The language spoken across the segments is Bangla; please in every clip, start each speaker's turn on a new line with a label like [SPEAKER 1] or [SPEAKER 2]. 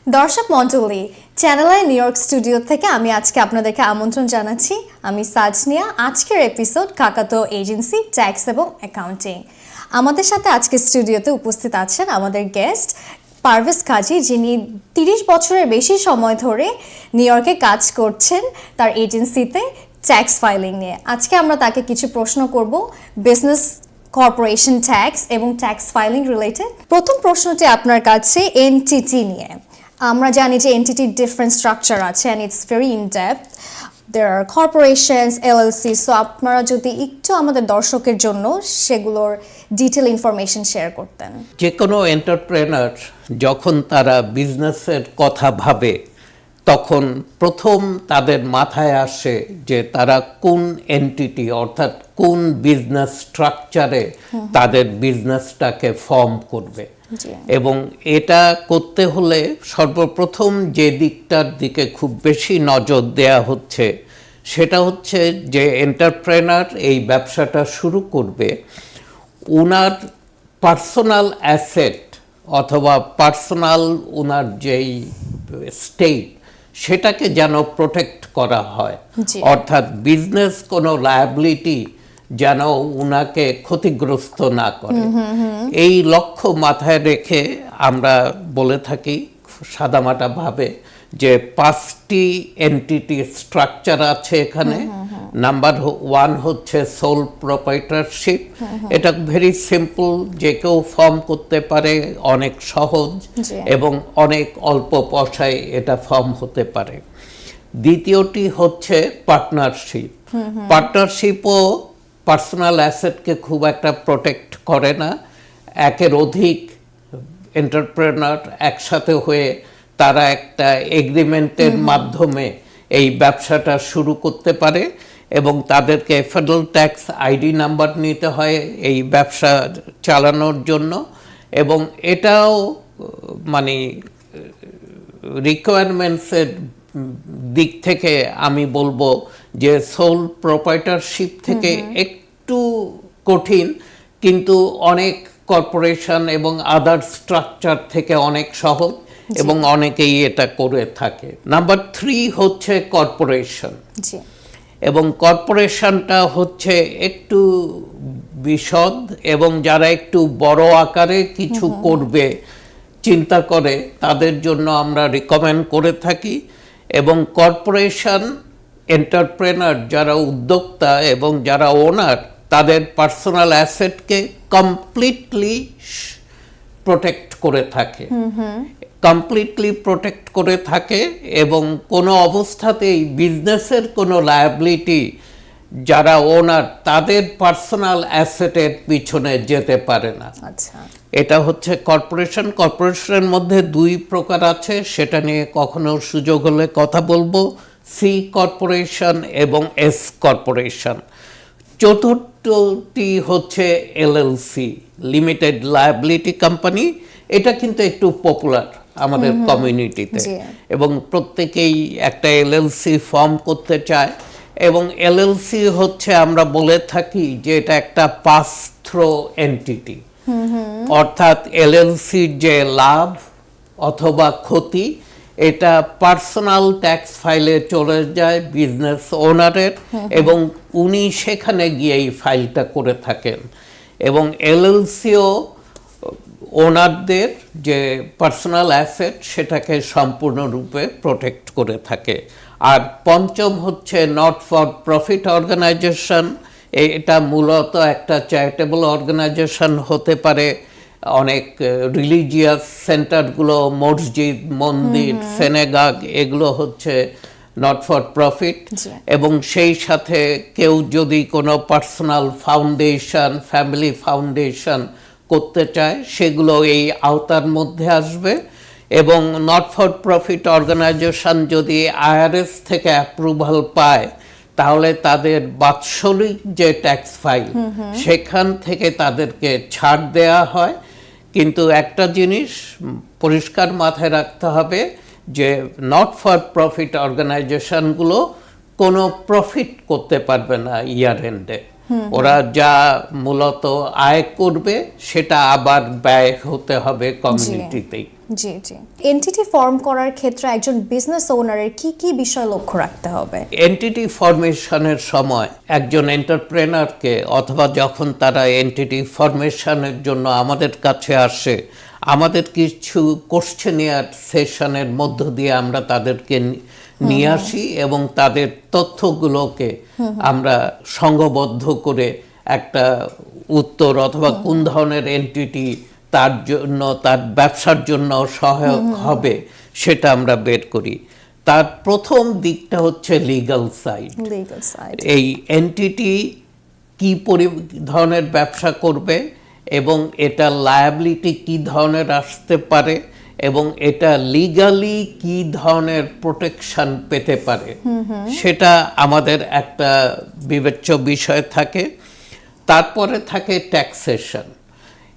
[SPEAKER 1] দর্শক মণ্ডলী, channel I knew York studio থেকে আমি আজকে আপনাদেরকে আমন্ত্রণ জানাচ্ছি। আমি সাজনিয়া। আজকের এপিসোড কাকাতুয়া এজেন্সি ট্যাক্স এবং অ্যাকাউন্টিং। আমাদের সাথে আজকে স্টুডিওতে উপস্থিত আছেন আমাদের গেস্ট পারভেজ কাজী, যিনি 30 বছরের বেশি সময় ধরে নিউ ইয়র্কে কাজ করছেন তার এজেন্সিতে ট্যাক্স ফাইলিং নিয়ে। আজকে আমরা তাকে কিছু প্রশ্ন করব বিজনেস কর্পোরেশন ট্যাক্স এবং ট্যাক্স ফাইলিং রিলেটেড। প্রথম প্রশ্নটি আপনার কাছে এনটিটি নিয়ে। আমরা জানি যে এনটিটির ডিফারেন্ট স্ট্রাকচার আছে and it's very in depth. There are corporations, LLC. So আপনারা যদি একটু আমাদের দর্শকের জন্য সেগুলোর ডিটেল ইনফরমেশন শেয়ার করতেন।
[SPEAKER 2] যে কোনো এন্টারপ্রেনার যখন তারা বিজনেসের কথা ভাবে তখন প্রথম তাদের মাথায় আসে যে তারা কোন এন্টিটি অর্থাৎ কোন বিজনেস স্ট্রাকচারে তাদের বিজনেসটাকে ফর্ম করবে। এবং এটা করতে হলে সর্বপ্রথম যে দিকটার দিকে খুব বেশি নজর দেয়া হচ্ছে সেটা হচ্ছে যে এন্টারপ্রেনার এই ব্যবসাটা শুরু করবে, ওনার পার্সোনাল অ্যাসেট অথবা পার্সোনাল ওনার যেই স্টেট সেটাকে যেন প্রোটেক্ট করা হয়, অর্থাৎ বিজনেস কোনো লায়াবিলিটি যেন উনাকে ক্ষতিগ্রস্ত না করে। এই লক্ষ্য মাথায় রেখে আমরা বলে থাকি সাদামাটা ভাবে যে 5টি এন্টিটি স্ট্রাকচার আছে এখানে। নাম্বার 1 হচ্ছে সোল প্রোপ্রাইটারশিপ। এটা ভেরি সিম্পল, যে কেউ ফর্ম করতে পারে, অনেক সহজ এবং অনেক অল্প পয়সায় এটা ফর্ম হতে পারে। দ্বিতীয়টি হচ্ছে পার্টনারশিপ। পার্টনারশিপও পার্সোনাল অ্যাসেটকে খুব একটা প্রোটেক্ট করে না। একের অধিক এন্টারপ্রেনার একসাথে হয়ে তারা একটা এগ্রিমেন্টের মাধ্যমে এই ব্যবসাটা শুরু করতে পারে এবং তাদেরকে ফেডারেল ট্যাক্স আইডি নাম্বার নিতে হয় এই ব্যবসা চালানোর জন্য। এবং এটাও মানে রিকোয়ারমেন্টসের দিক থেকে আমি বলবো যে সোল প্রোপ্রাইটারশিপ থেকে একটু কঠিন, কিন্তু অনেক কর্পোরেশন এবং আদার স্ট্রাকচার থেকে অনেক সহজ এবং অনেকেই এটা করে থাকে। নাম্বার 3 হচ্ছে কর্পোরেশন। এবং কর্পোরেশনটা হচ্ছে একটু বিশদ এবং যারা একটু বড় আকারে কিছু করবে চিন্তা করে তাদের জন্য আমরা রিকমেন্ড করে থাকি। এবং কর্পোরেশন এন্টারপ্রেনার যারা উদ্যোক্তা এবং যারা ওনার, তাদের পার্সোনাল অ্যাসেটকে কমপ্লিটলি প্রোটেক্ট করে থাকে, এবং কোনো অবস্থাতেই বিজনেসের কোনো লায়াবিলিটি যারা ওনার তাদের পার্সোনাল অ্যাসেটের পিছনে যেতে পারে না। এটা হচ্ছে কর্পোরেশন। কর্পোরেশনের মধ্যে 2 প্রকার আছে, সেটা নিয়ে কখনো সুযোগ হলে কথা বলবো। সি কর্পোরেশন এবং এস কর্পোরেশন। চতুর্থটি হচ্ছে এলএলসি, লিমিটেড লায়াবিলিটি কোম্পানি। এটা কিন্তু একটু পপুলার আমাদের কমিউনিটিতে এবং প্রত্যেকেই একটা এলএলসি ফর্ম করতে চায়। এবং এলএলসি হচ্ছে আমরা বলে থাকি যে এটা একটা পাস থ্রো এন্টিটি, অর্থাৎ এলএলসির যে লাভ অথবা ক্ষতি এটা পার্সোনাল ট্যাক্স ফাইলে চলে যায় বিজনেস ওনারের এবং উনি সেখানে গিয়ে এই ফাইলটা করে থাকেন। এবং এলএলসিও ওনারদের যে পার্সোনাল অ্যাসেট সেটাকে সম্পূর্ণরূপে প্রোটেক্ট করে থাকে। আর পঞ্চম হচ্ছে নট ফর প্রফিট অর্গানাইজেশন। এটা মূলত একটা চ্যারিটেবল অর্গানাইজেশন হতে পারে। অনেক রিলিজিয়াস সেন্টারগুলো, মসজিদ, মন্দির, সিনেগাগ, এগুলো হচ্ছে নট ফর প্রফিট। এবং সেই সাথে কেউ যদি কোনো পার্সোনাল ফাউন্ডেশন, ফ্যামিলি ফাউন্ডেশন করতে চায় সেগুলো এই আওতার মধ্যে আসবে। এবং নট ফর প্রফিট অর্গানাইজেশন যদি আইআরএস থেকে অ্যাপ্রুভাল পায় তাহলে তাদের বাৎসরিক যে ট্যাক্স ফাইল সেখান থেকে তাদেরকে ছাড় দেয়া হয়। কিন্তু একটা জিনিস পরিষ্কার মাথায় রাখতে হবে যে নট ফর প্রফিট অর্গানাইজেশনগুলো কোনো প্রফিট করতে পারবে না ইয়ার এন্ডে। ওরা যা মূলত আয় করবে সেটা আবার ব্যয় হতে হবে কমিউনিটিতেই।
[SPEAKER 1] জি জি। এনটিটি ফর্ম করার ক্ষেত্রে একজন বিজনেস ওনারের কি কি বিষয় লক্ষ্য রাখতে হবে?
[SPEAKER 2] এনটিটি ফরমেশনের সময় একজন এন্টারপ্রেনারকে অথবা যখন তারা এনটিটি ফরমেশনের জন্য আমাদের কাছে আসে, আমাদের কিছু কোশ্চেনিয়ার সেশনের মধ্য দিয়ে আমরা তাদেরকে নিয়ে আসি এবং তাদের তথ্যগুলোকে আমরা সংঘবদ্ধ করে একটা উত্তর অথবা কোন ধরনের এনটিটি তার জন্য, তার ব্যবসার জন্য সহায়ক হবে সেটা আমরা বের করি। তার প্রথম দিকটা হচ্ছে লিগ্যাল সাইড। এই এনটিটি কি ধরনের ব্যবসা করবে এবং এটা লায়াবিলিটি কি ধরনের আসতে পারে এবং এটা লিগালি কি ধরনের প্রোটেকশন পেতে পারে সেটা আমাদের একটা বিবেচ্য বিষয় থাকে। তারপরে থাকে ট্যাক্সেশন।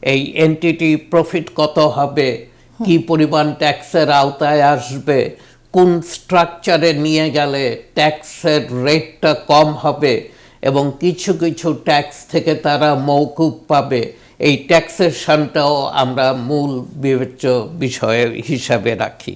[SPEAKER 2] এই এনটিটি প্রফিট কত হবে, কি পরিমাণ ট্যাক্সের আওতায় আসবে, কোন স্ট্রাকচারে নিয়ে গেলে ট্যাক্সের রেটটা কম হবে এবং কিছু কিছু ট্যাক্স থেকে তারা মওকুফ পাবে। এই ট্যাক্সেশনটাও আমরা মূল বিবেচ্য বিষয় হিসাবে রাখি।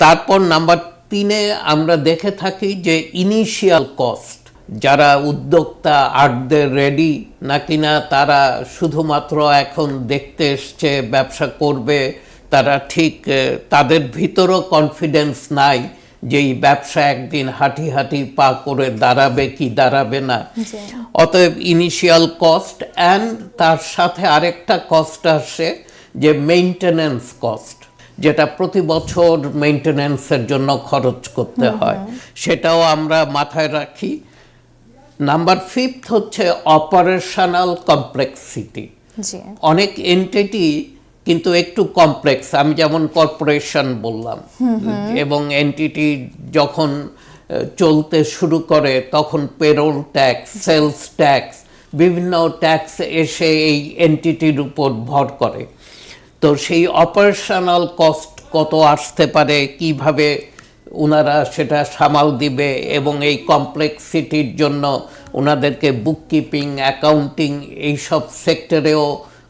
[SPEAKER 2] তারপর নাম্বার 3-এ আমরা দেখে থাকি যে ইনিশিয়াল কস্ট, যারা উদ্যোক্তা আর্টদের রেডি নাকি না, তারা শুধুমাত্র এখন দেখতে এসছে ব্যবসা করবে, তারা ঠিক তাদের ভিতরও কনফিডেন্স নাই যে এই ব্যবসা একদিন হাঁটি হাঁটি পা করে দাঁড়াবে কি দাঁড়াবে না। অতএব ইনিশিয়াল কস্ট অ্যান্ড তার সাথে আরেকটা কস্ট আসে যে মেইনটেনেন্স কস্ট, যেটা প্রতি বছর মেইনটেনেন্সের জন্য খরচ করতে হয়, সেটাও আমরা মাথায় রাখি। নাম্বার 5 হচ্ছে অপারেশনাল কমপ্লেক্সিটি। অনেক এন্টিটি কিন্তু একটু কমপ্লেক্স, আমি যেমন কর্পোরেশন বললাম, এবং এন্টিটি যখন চলতে শুরু করে তখন পেরোল ট্যাক্স, সেলস ট্যাক্স, বিভিন্ন ট্যাক্স এসে এই এন্টিটির উপর ভর করে। তো সেই অপারেশনাল কস্ট কত আসতে পারে, কিভাবে ওনারা সেটা সামাল দিবে এবং এই কমপ্লেক্সিটির জন্য ওনাদেরকে বুককিপিং, অ্যাকাউন্টিং এইসব সেক্টরেও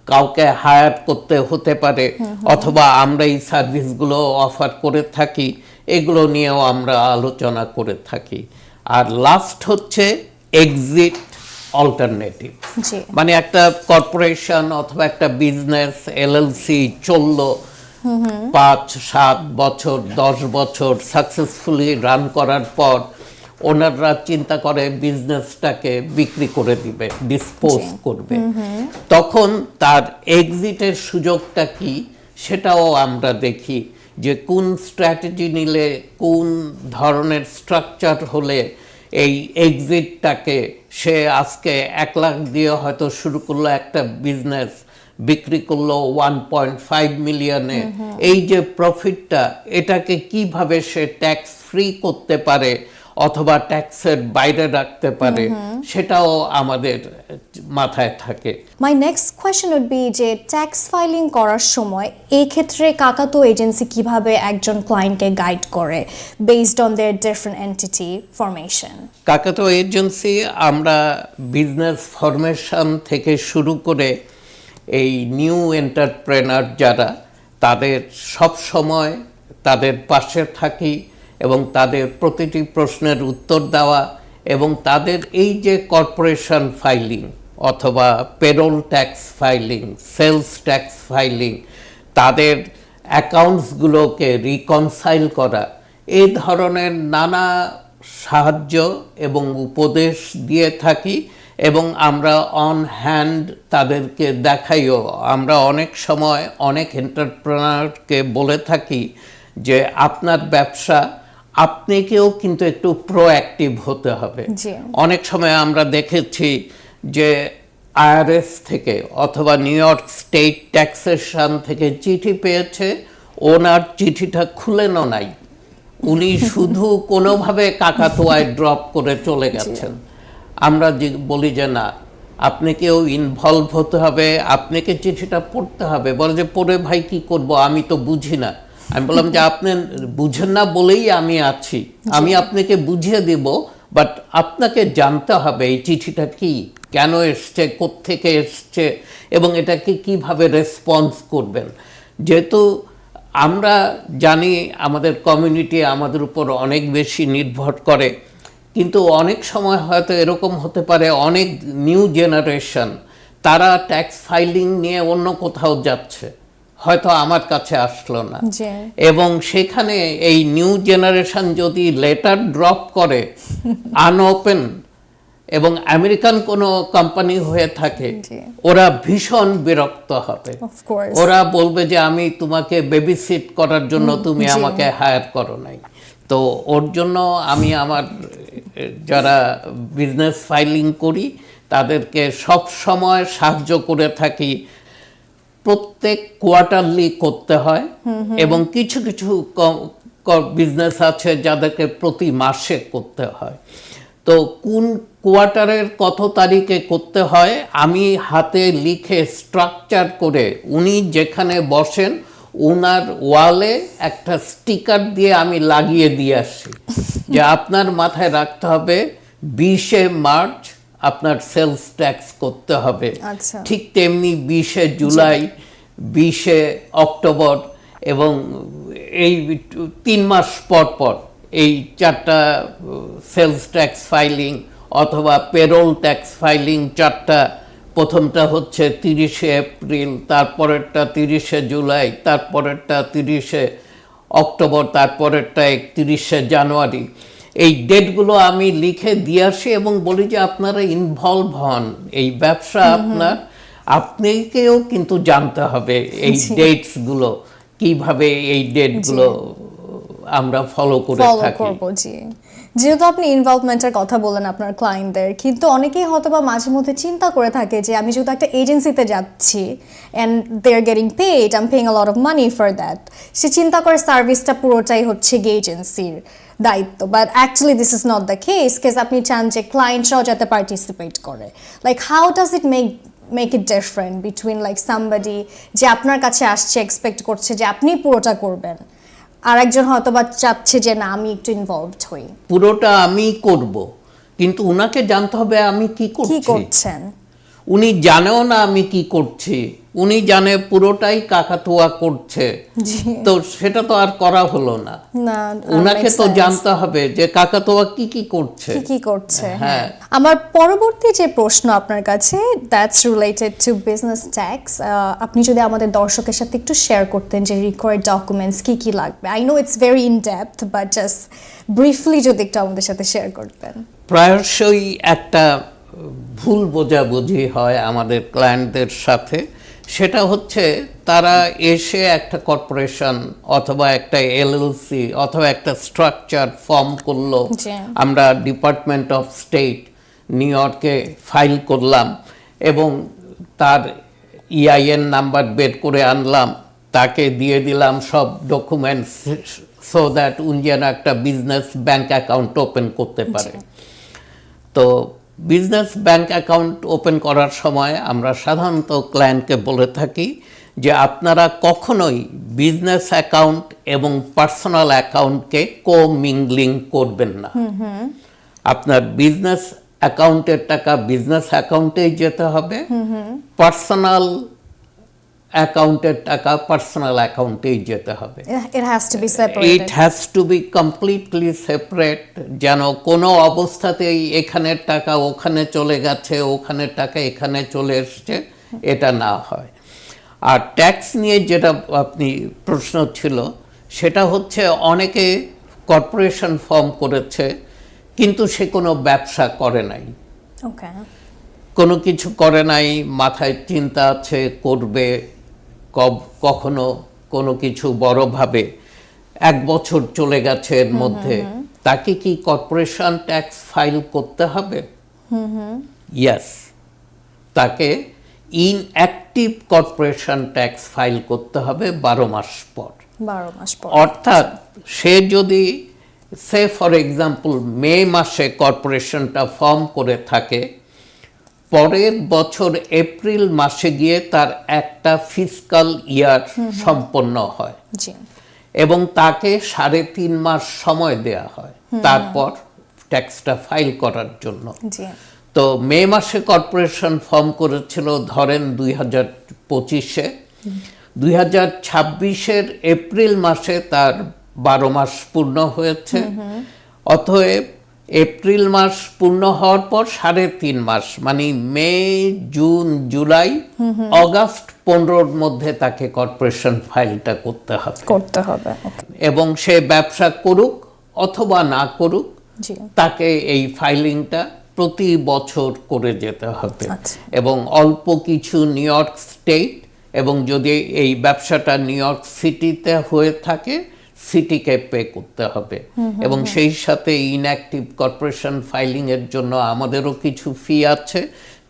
[SPEAKER 2] কাউকে হায়ার করতে হতে পারে, অথবা আমরা এই সার্ভিসগুলো অফার করে থাকি, এগুলো নিয়েও আমরা আলোচনা করে থাকি। আর লাস্ট হচ্ছে এক্সিট অল্টারনেটিভ। মানে একটা কর্পোরেশন অথবা একটা বিজনেস এলএলসি চললো 5-7 বছর 10 বছর সাকসেসফুলি রান করার পর ওনাররা চিন্তা করে বিজনেসটাকে বিক্রি করে দিবে, ডিসপোজ করবে। তখন তার এক্সিটের সুযোগটা কি সেটাও আমরা দেখি, যে কোন স্ট্র্যাটেজি নিলে, কোন ধরনের স্ট্রাকচার হলে এই এক্সিটটাকে, সে আজকে 1 লাখ দিয়ে হয়তো শুরু করলো একটা বিজনেস, বিক্রি করলো 1.5 মিলিয়নে, এই যে প্রফিটটা, এটাকে কিভাবে সে ট্যাক্স ফ্রি করতে পারে অথবা ট্যাক্সের বাইরে রাখতে পারে, সেটাও আমাদের মাথায় থাকে।
[SPEAKER 1] My next question would be যে ট্যাক্স ফাইলিং করার সময় এই ক্ষেত্রে কাকাতো এজেন্সি কিভাবে একজন ক্লায়েন্টকে গাইড করে based on their different entity formation?
[SPEAKER 2] কাকাতো এজেন্সি আমরা বিজনেস ফরমেশন থেকে শুরু করে এই নিউ এন্টারপ্রেনার যারা, তাদের সব সময় তাদের পাশে থাকি এবং তাদের প্রতিটি প্রশ্নের উত্তর দেওয়া এবং তাদের এই যে কর্পোরেশন ফাইলিং অথবা payroll tax filing, sales tax filing, তাদের অ্যাকাউন্টসগুলোকে রিকনসাইল করা, এই ধরনের নানা সাহায্য এবং উপদেশ দিয়ে থাকি এবং আমরা অন হ্যান্ড তাদেরকে দেখাইও। আমরা অনেক সময় অনেক এন্টারপ্রেনারকে বলে থাকি যে আপনার ব্যবসা, আপনাকেও কিন্তু একটু প্রোঅ্যাক্টিভ হতে হবে। অনেক সময় আমরা দেখেছি যে আইআরএস থেকে অথবা নিউ ইয়র্ক স্টেট ট্যাক্সেশন থেকে চিঠি পেয়েছে, ওনার চিঠিটা খুলেনও নাই, উনি শুধু কোনোভাবে কাকাতোয়ায় ড্রপ করে চলে গেছেন। আমরা বলি যে না, আপনাকেও ইনভলভ হতে হবে, আপনাকে চিঠিটা পড়তে হবে। বলে যে পড়ে ভাই কি করব, আমি তো বুঝি না। আমি বললাম যে আপনি বুঝেন না বলেই আমি আছি, আমি আপনাকে বুঝিয়ে দেব, বাট আপনাকে জানতে হবে এই চিঠিটা কি, কেন এসছে, কোত্থেকে এসছে এবং এটাকে কিভাবে রেসপন্স করবেন। যেহেতু আমরা জানি আমাদের কমিউনিটি আমাদের উপর অনেক বেশি নির্ভর করে, কিন্তু অনেক সময় হয়তো এরকম হতে পারে অনেক নিউ জেনারেশন তারা ট্যাক্স ফাইলিং নিয়ে অন্য কোথাও যাচ্ছে, হয়তো আমার কাছে আসলো না,
[SPEAKER 1] জি।
[SPEAKER 2] এবং সেখানে এই নিউ জেনারেশন যদি লেটার ড্রপ করে আনওপেন এবং আমেরিকান কোনো কোম্পানি হয়ে থাকে,
[SPEAKER 1] জি।
[SPEAKER 2] ওরা ভীষণ বিরক্ত হবে।
[SPEAKER 1] Of course.
[SPEAKER 2] ওরা বলবে যে আমি তোমাকে বেবিসিট করার জন্য তুমি
[SPEAKER 1] জি।
[SPEAKER 2] আমাকে হায়ার করো নাই। তো ওর জন্য আমি আমার যারা বিজনেস ফাইলিং করি তাদেরকে সব সময় সাহায্য করে থাকি। প্রত্যেক কোয়ার্টারলি করতে হয় এবং কিছু কিছু বিজনেস আছে যাদেরকে প্রতি মাসে করতে হয়। তো কোন কোয়ার্টারের কত তারিখে করতে হয় আমি হাতে লিখে স্ট্রাকচার করে, উনি যেখানে বসেন ওনার ওয়ালে একটা স্টিকার দিয়ে আমি লাগিয়ে দিয়ে আসি যে আপনার মাথায় রাখতে হবে 20শে মার্চ আপনার সেলস ট্যাক্স করতে হবে।
[SPEAKER 1] আচ্ছা।
[SPEAKER 2] ঠিক তেমনি 20শে জুলাই, 20শে অক্টোবর এবং এই 3 মাস পর পর এই 4টা সেলস ট্যাক্স ফাইলিং অথবা পেরোল ট্যাক্স ফাইলিং 4টা। প্রথমটা হচ্ছে 30শে এপ্রিল, তারপরেরটা 30শে জুলাই, তারপরেরটা 30শে অক্টোবর, তারপরেরটা 31শে জানুয়ারি। এই ডেটগুলো আমি লিখে দিয়ে আসি এবং বলি যে আপনারা ইনভলভ হন, এই ব্যবসা আপনার, আপনাকেও কিন্তু জানতে হবে এই ডেটসগুলো কিভাবে, এই ডেটগুলো আমরা ফলো করে থাকি।
[SPEAKER 1] করবো। জি, যেহেতু আপনি ইনভলভমেন্টের কথা বলেন আপনার ক্লায়েন্টদের, কিন্তু অনেকেই হয়তো বা মাঝে মধ্যে চিন্তা করে থাকে যে আমি যেহেতু একটা এজেন্সিতে যাচ্ছি and they are getting paid, I am paying a lot of money for that, সে চিন্তা করে সার্ভিসটা পুরোটাই হচ্ছে গিয়ে এজেন্সির দায়িত্ব। But actually this is not the case, case আপনি চান যে ক্লায়েন্টরাও যাতে পার্টিসিপেট করে। Like how does it make it different between like somebody যে আপনার কাছে আসছে এক্সপেক্ট করছে যে আপনি পুরোটা করবেন, আর একজন হয়তো বা চাচ্ছে যে না আমি একটু ইনভলভড হই।
[SPEAKER 2] পুরোটা আমি করব, কিন্তু উনাকে জানতে হবে আমি কি
[SPEAKER 1] কি
[SPEAKER 2] করছি।
[SPEAKER 1] করছেন?
[SPEAKER 2] উনি জানেও না আমি কি করছি, উনি জানে পুরোটাই কাকাতুয়া করছে,
[SPEAKER 1] জি।
[SPEAKER 2] তো সেটা তো আর করা হলো না।
[SPEAKER 1] না,
[SPEAKER 2] উনাকে
[SPEAKER 1] makes
[SPEAKER 2] তো
[SPEAKER 1] sense.
[SPEAKER 2] জানতে হবে যে কাকাতুয়া কি করছে।
[SPEAKER 1] কি করছে।
[SPEAKER 2] হ্যাঁ।
[SPEAKER 1] আমার পরবর্তী যে প্রশ্ন আপনার কাছে, that's related to business tax. আপনি যদি আমাদের দর্শকের সাথে একটু শেয়ার করতেন যে রিকোয়ার্ড ডকুমেন্টস কি লাগবে। I know it's very in depth, but just briefly যদি একটু আমাদের সাথে শেয়ার করতেন।
[SPEAKER 2] প্রায়শই একটা ভুল বোঝাবুঝি হয় আমাদের ক্লায়েন্টদের সাথে, সেটা হচ্ছে তারা এসে একটা কর্পোরেশন অথবা একটা এলএলসি অথবা একটা স্ট্রাকচার ফর্ম করলো,
[SPEAKER 1] জি।
[SPEAKER 2] আমরা ডিপার্টমেন্ট অফ স্টেট নিউ ইয়র্কে ফাইল করলাম এবং তার ইআইএন নাম্বার বের করে আনলাম, তাকে দিয়ে দিলাম সব ডকুমেন্টস সো দ্যাট উনি যেন একটা বিজনেস ব্যাংক অ্যাকাউন্ট ওপেন করতে পারে। তো বিজনেস ব্যাংক অ্যাকাউন্ট ওপেন করার সময় আমরা সাধারণত ক্লায়েন্টকে বলে থাকি যে আপনারা কখনোই বিজনেস অ্যাকাউন্ট এবং পার্সোনাল অ্যাকাউন্টকে কো-মিংলিং করবেন না। আপনার বিজনেস অ্যাকাউন্টের টাকা বিজনেস অ্যাকাউন্টেই যেতে হবে, পার্সোনাল অ্যাকাউন্টের টাকা পার্সোনাল অ্যাকাউন্টেই যেতে হবে।
[SPEAKER 1] It has to be
[SPEAKER 2] it
[SPEAKER 1] separated.
[SPEAKER 2] Has to B completely separate, যেন কোনো অবস্থাতেই এখানের টাকা ওখানে চলে গেছে, ওখানের টাকা এখানে চলে এসছে, এটা না হয়। আর ট্যাক্স নিয়ে যেটা আপনি প্রশ্ন ছিল, সেটা হচ্ছে অনেকে কর্পোরেশন ফর্ম করেছে কিন্তু সে কোনো ব্যবসা করে নাই,
[SPEAKER 1] ওকে।
[SPEAKER 2] কোনো কিছু করে নাই, মাথায় চিন্তা আছে করবে, কখনো কোনো কিছু বড়ভাবে 1 বছর চলে গেছে এর মধ্যে, তাকে কি কর্পোরেশন ট্যাক্স ফাইল করতে হবে? ইয়েস, তাকে ইনঅ্যাক্টিভ কর্পোরেশন ট্যাক্স ফাইল করতে হবে 12 মাস পর।
[SPEAKER 1] 12 মাস পর।
[SPEAKER 2] অর্থাৎ সে যদি সে ফর এক্সাম্পল মে মাসে কর্পোরেশনটা ফর্ম করে থাকে, পরের বছর এপ্রিল মাসে গিয়ে তার একটা ফিসকাল ইয়ার সম্পন্ন হয়
[SPEAKER 1] জি।
[SPEAKER 2] এবং তাকে 3.5 মাস সময় দেয়া হয়, তারপর ট্যাক্সটা ফাইল করার জন্য।
[SPEAKER 1] জি।
[SPEAKER 2] তো মে মাসে কর্পোরেশন ফর্ম করেছিল ধরেন 2025-এ, 2026-এর এপ্রিল মাসে তার 12 মাস পূর্ণ হয়েছে। অতএব এপ্রিল মাস পূর্ণ হওয়ার পর 3.5 মাস মানে মে, জুন, জুলাই, অগাস্ট 15-র মধ্যে তাকে কর্পোরেশন ফাইলটা করতে হবে। এবং সে ব্যবসা করুক অথবা না করুক,
[SPEAKER 1] জি।
[SPEAKER 2] তাকে এই ফাইলিংটা প্রতি বছর করে যেতে হবে।
[SPEAKER 1] আচ্ছা।
[SPEAKER 2] এবং অল্প কিছু নিউ ইয়র্ক স্টেট, এবং যদি এই ব্যবসাটা নিউ ইয়র্ক সিটিতে হয়ে থাকে সিটিকে পে করতে হবে। এবং সেই সাথে ইনঅ্যাক্টিভ কর্পোরেশন ফাইলিং এর জন্য আমাদেরও কিছু ফি আছে।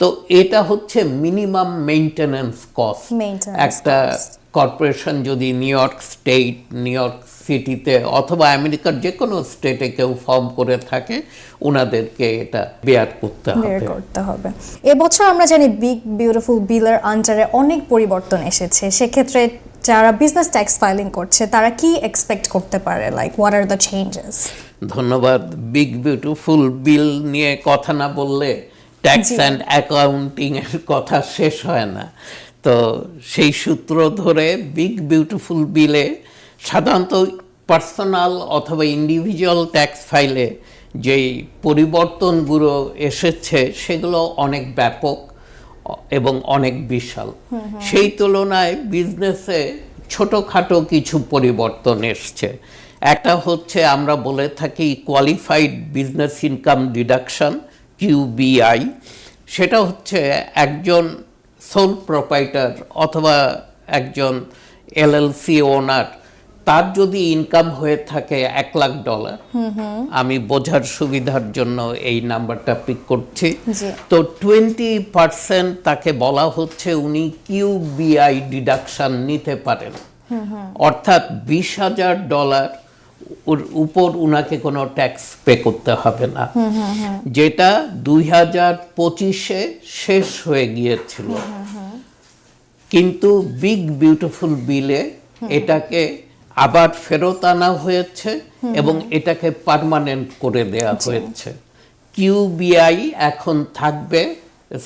[SPEAKER 2] তো এটা হচ্ছে মিনিমাম মেইনটেনেন্স কস্ট। একটা কর্পোরেশন যদি new York state, new York সিটিতে অথবা আমেরিকার যে কোনো স্টেটে কেউ ফর্ম করে থাকে, ওনাদেরকে এটা বেয়ার করতে হবে।
[SPEAKER 1] এবছর আমরা জানি বিগ বিউটিফুল বিলের আন্ডারে অনেক পরিবর্তন এসেছে। সেক্ষেত্রে যারা বিজনেস ট্যাক্স ফাইলিং করছে তারা কি এক্সপেক্ট করতে পারে, like what are the changes?
[SPEAKER 2] ধন্যবাদ। বিগ বিউটিফুল বিল নিয়ে কথা না বললে ট্যাক্স অ্যান্ড অ্যাকাউন্টিং এর কথা শেষ হয় না। তো সেই সূত্র ধরে বিগ বিউটিফুল বিলে সাধারণত পার্সোনাল অথবা ইন্ডিভিজুয়াল ট্যাক্স ফাইলে যেই পরিবর্তনগুলো এসেছে সেগুলো অনেক ব্যাপক এবং অনেক বিশাল। সেই তুলনায় বিজনেসে ছোটোখাটো কিছু পরিবর্তন এসছে। একটা হচ্ছে আমরা বলে থাকি qualified business income deduction, QBI। সেটা হচ্ছে একজন সোল প্রোপাইটার অথবা একজন LLC ওনার, তার যদি ইনকাম হয়ে থাকে $1,00,000, আমি বোঝার সুবিধার জন্য এই নাম্বারটা পিক করছি, তো 20% তাকে বলা হচ্ছে উনি QBI ডিডাকশন নিতে পারেন। অর্থাৎ $20,000 উপর উনাকে কোনো ট্যাক্স পে করতে হবে না, যেটা 2025-এ শেষ হয়ে গিয়েছিল। কিন্তু বিগ বিউটিফুল বিলে এটাকে আবার ফেরত আনা হয়েছে এবং এটাকে পার্মানেন্ট করে দেয়া হয়েছে। QBI এখন থাকবে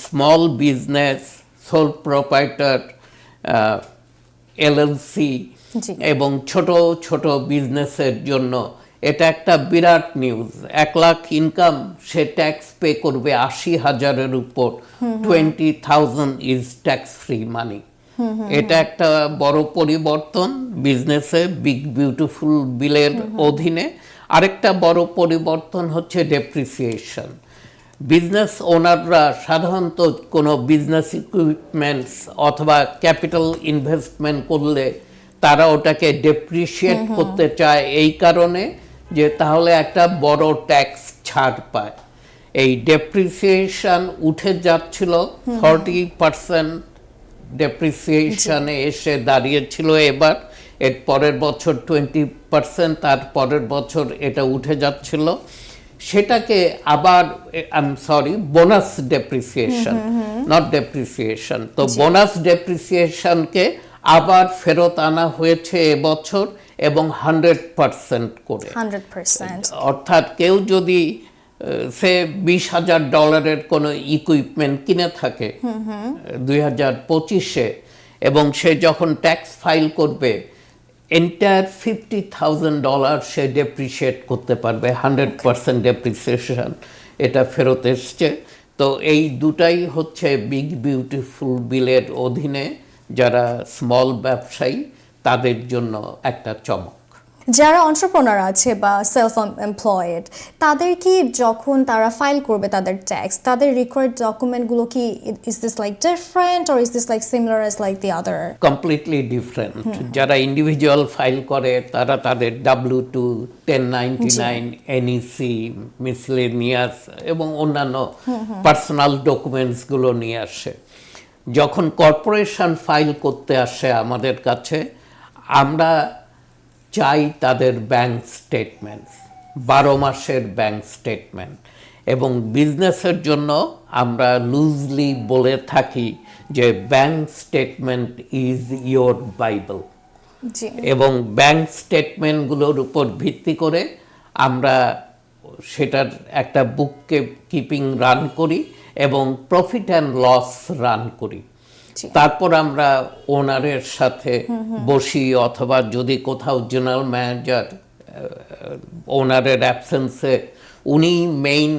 [SPEAKER 2] small business, sole proprietor, LLC এবং ছোট ছোট বিজনেসের জন্য এটা একটা বিরাট নিউজ। 1 লাখ ইনকাম, সে ট্যাক্স পে করবে 80,000-এর উপর। 20,000 ইজ ট্যাক্স ফ্রি মানি। এটা একটা বড় পরিবর্তন বিজনেসে বিগ বিউটিফুল বিলের অধীনে। আরেকটা বড় পরিবর্তন হচ্ছে ডেপ্রিসিয়েশন। বিজনেস ওনাররা সাধারণত কোনো বিজনেস ইকুইপমেন্টস অথবা ক্যাপিটাল ইনভেস্টমেন্ট করলে তারা ওটাকে ডেপ্রিসিয়েট করতে চায় এই কারণে যে তাহলে একটা বড় ট্যাক্স ছাড় পায়। এই ডেপ্রিসিয়েশন উঠে যাচ্ছিল 40% ডেপ্রিসিয়েশনে এসে দাঁড়িয়েছিল এবার। এর পরের বছর 20%, তার পরের বছর এটা উঠে যাচ্ছিল। সেটাকে আবার বোনাস ডেপ্রিসিয়েশন, নট ডেপ্রিসিয়েশন। তো বোনাস ডেপ্রিসিয়েশনকে আবার ফেরত আনা হয়েছে এবছর এবং 100% করে।
[SPEAKER 1] 100%।
[SPEAKER 2] অর্থাৎ কেউ যদি সে $20,000 কোনো ইকুইপমেন্ট কিনে থাকে 2025-এ এবং সে যখন ট্যাক্স ফাইল করবে এন্টায়ার $50,000 সে ডেপ্রিসিয়েট করতে পারবে। 100% ডেপ্রিসিয়েশন এটা ফেরত এসছে। তো এই দুটাই হচ্ছে বিগ বিউটিফুল বিলের অধীনে যারা স্মল ব্যবসায়ী তাদের জন্য একটা চমক।
[SPEAKER 1] যারা এন্টারপ্রেনার আছে বা সেলফ এমপ্লয়েড, তাদের কি যখন তারা ফাইল করবে তাদের ট্যাক্স, তাদের রিকোয়ার্ড ডকুমেন্টগুলো কি is this like different or is this like similar as like the other?
[SPEAKER 2] Completely different. যারা ইন্ডিভিজুয়াল ফাইল করে তারা তাদের W2, 1099, NEC, মিসলেনিয়াস এবং অন্যান্য পার্সোনাল ডকুমেন্টসগুলো নিয়ে আসে। যখন কর্পোরেশন ফাইল করতে আসে আমাদের কাছে, আমরা চাই তাদের ব্যাংক স্টেটমেন্টস, 12 মাসের ব্যাংক স্টেটমেন্ট। এবং বিজনেসের জন্য আমরা লুজলি বলে থাকি যে bank statement is your Bible. এবং ব্যাংক স্টেটমেন্টগুলোর উপর ভিত্তি করে আমরা সেটার একটা বুক কিপিং রান করি এবং প্রফিট অ্যান্ড লস রান করি।
[SPEAKER 1] জি।
[SPEAKER 2] তারপর আমরা ওনারের সাথে বসি, অথবা যদি কোথাও জেনারেল ম্যানেজার ওনারের অ্যাবসেন্সে উনি মেইন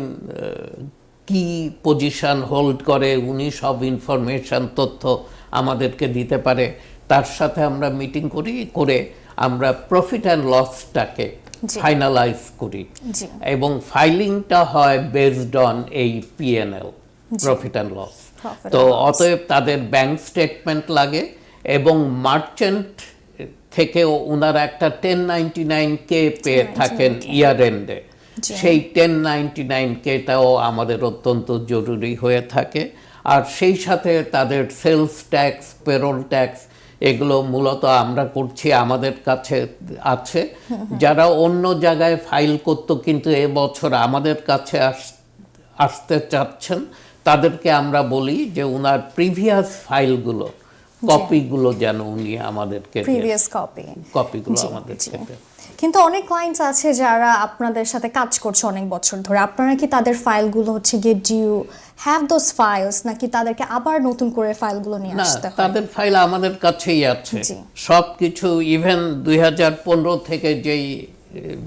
[SPEAKER 2] কি পজিশন হোল্ড করে, উনি সব ইনফরমেশন তথ্য আমাদেরকে দিতে পারে, তার সাথে আমরা মিটিং করি, করে আমরা প্রফিট অ্যান্ড লসটাকে
[SPEAKER 1] জি।
[SPEAKER 2] ফাইনালাইজ করি
[SPEAKER 1] জি।
[SPEAKER 2] এবং ফাইলিংটা হয় বেসড অন এই PNL, profit and loss.
[SPEAKER 1] Profit
[SPEAKER 2] তো
[SPEAKER 1] and loss।
[SPEAKER 2] অতএব তাদের ব্যাংক স্টেটমেন্ট লাগে এবং মার্চেন্ট থেকেও ওনারা একটা 1099 কে পেয়ে থাকেন ইয়ার এন্ডে। সেই 1099 কেটাও আমাদের অত্যন্ত জরুরি হয়ে থাকে। আর সেই সাথে তাদের সেলস ট্যাক্স, পেরোল ট্যাক্স, এগুলো মূলত আমরা করছি, আমাদের কাছে আছে। যারা অন্য জায়গায় ফাইল করতো কিন্তু এবছর আমাদের কাছে আসতে চাচ্ছেন, তাদেরকে আমরা বলি যে ওনার প্রিভিয়াস ফাইলগুলো, কপিগুলো যেন উনি আমাদেরকে
[SPEAKER 1] প্রিভিয়াস
[SPEAKER 2] কপিগুলো আমাদেরকে দেন।
[SPEAKER 1] কিন্তু অনেক ক্লায়েন্টস আছে যারা আপনাদের সাথে কাজ করছে অনেক বছর ধরে, আপনারা কি তাদের ফাইলগুলো হচ্ছে গিয়ে ডিউ হ্যাভ দোজ ফাইলস, নাকি তাদেরকে আবার নতুন করে ফাইলগুলো নিয়ে
[SPEAKER 2] না,
[SPEAKER 1] আসতে হয়?
[SPEAKER 2] তাদের ফাইল আমাদের কাছেই আছে
[SPEAKER 1] জি।
[SPEAKER 2] সব কিছু। ইভেন 2015 থেকে যেই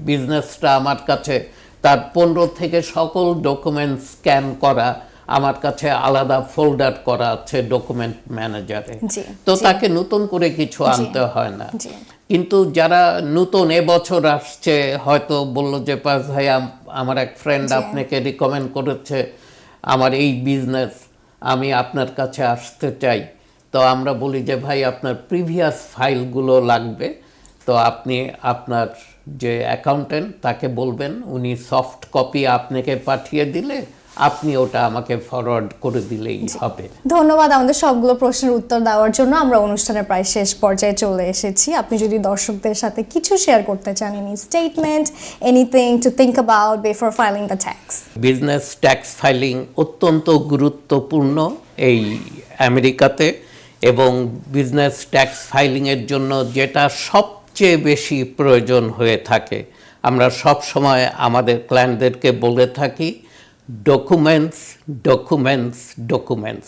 [SPEAKER 2] বিজনেসটা আমার কাছে, তার 15 থেকে সকল ডকুমেন্ট স্ক্যান করা আমার কাছে আলাদা ফোল্ডার করা আছে ডকুমেন্ট ম্যানেজারে।
[SPEAKER 1] জি,
[SPEAKER 2] তো
[SPEAKER 1] জি।
[SPEAKER 2] তাকে নতুন করে কিছু আনতে হয় না।
[SPEAKER 1] জি।
[SPEAKER 2] কিন্তু যারা নতুন এবছর আসছে, হয়তো বললো যে পাস ভাই আমার এক ফ্রেন্ড আপনাকে রিকমেন্ড করেছে আমার এই বিজনেস, আমি আপনার কাছে আসতে চাই। তো আমরা বলি যে ভাই আপনার প্রিভিয়াস ফাইলগুলো লাগবে, তো আপনি আপনার যে অ্যাকাউন্টেন্ট তাকে বলবেন, উনি সফট কপি আপনাকে পাঠিয়ে দিলে আপনি ওটা আমাকে ফরওয়ার্ড করে দিলেই হবে।
[SPEAKER 1] ধন্যবাদ আমাদের সবগুলো প্রশ্নের উত্তর দেওয়ার জন্য। আমরা অনুষ্ঠানের প্রায় শেষ পর্যায়ে চলে এসেছি। আপনি যদি দর্শকদের সাথে কিছু শেয়ার করতে চান, any statement, anything to think about before filing the tax.
[SPEAKER 2] Business tax filing অত্যন্ত গুরুত্বপূর্ণ এই আমেরিকাতে, এবং বিজনেস ট্যাক্স ফাইলিংয়ের জন্য যেটা সবচেয়ে বেশি প্রয়োজন হয়ে থাকে, আমরা সব সময় আমাদের ক্লায়েন্টদেরকে বলে থাকি, documents, documents, documents.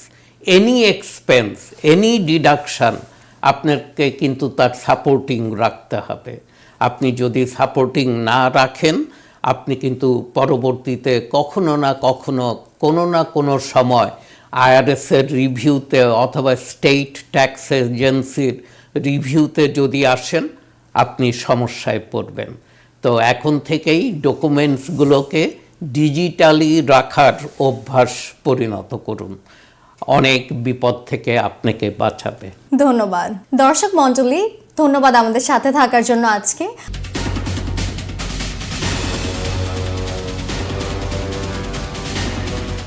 [SPEAKER 2] Any expense, any deduction আপনাকে কিন্তু তার সাপোর্টিং রাখতে হবে। আপনি যদি সাপোর্টিং না রাখেন, আপনি কিন্তু পরবর্তীতে কখনো না কখনো কোনো না কোনো সময় আইআরএসের রিভিউতে অথবা স্টেট ট্যাক্স এজেন্সির রিভিউতে যদি আসেন, আপনি সমস্যায় পড়বেন। তো এখন থেকেই ডকুমেন্টসগুলোকে ডিজিটালি রাখার অভ্যাস পরিণত করুন, অনেক বিপদ থেকে আপনাকে বাঁচাবে।
[SPEAKER 1] ধন্যবাদ দর্শক মণ্ডলী, ধন্যবাদ আমাদের সাথে থাকার জন্য আজকে।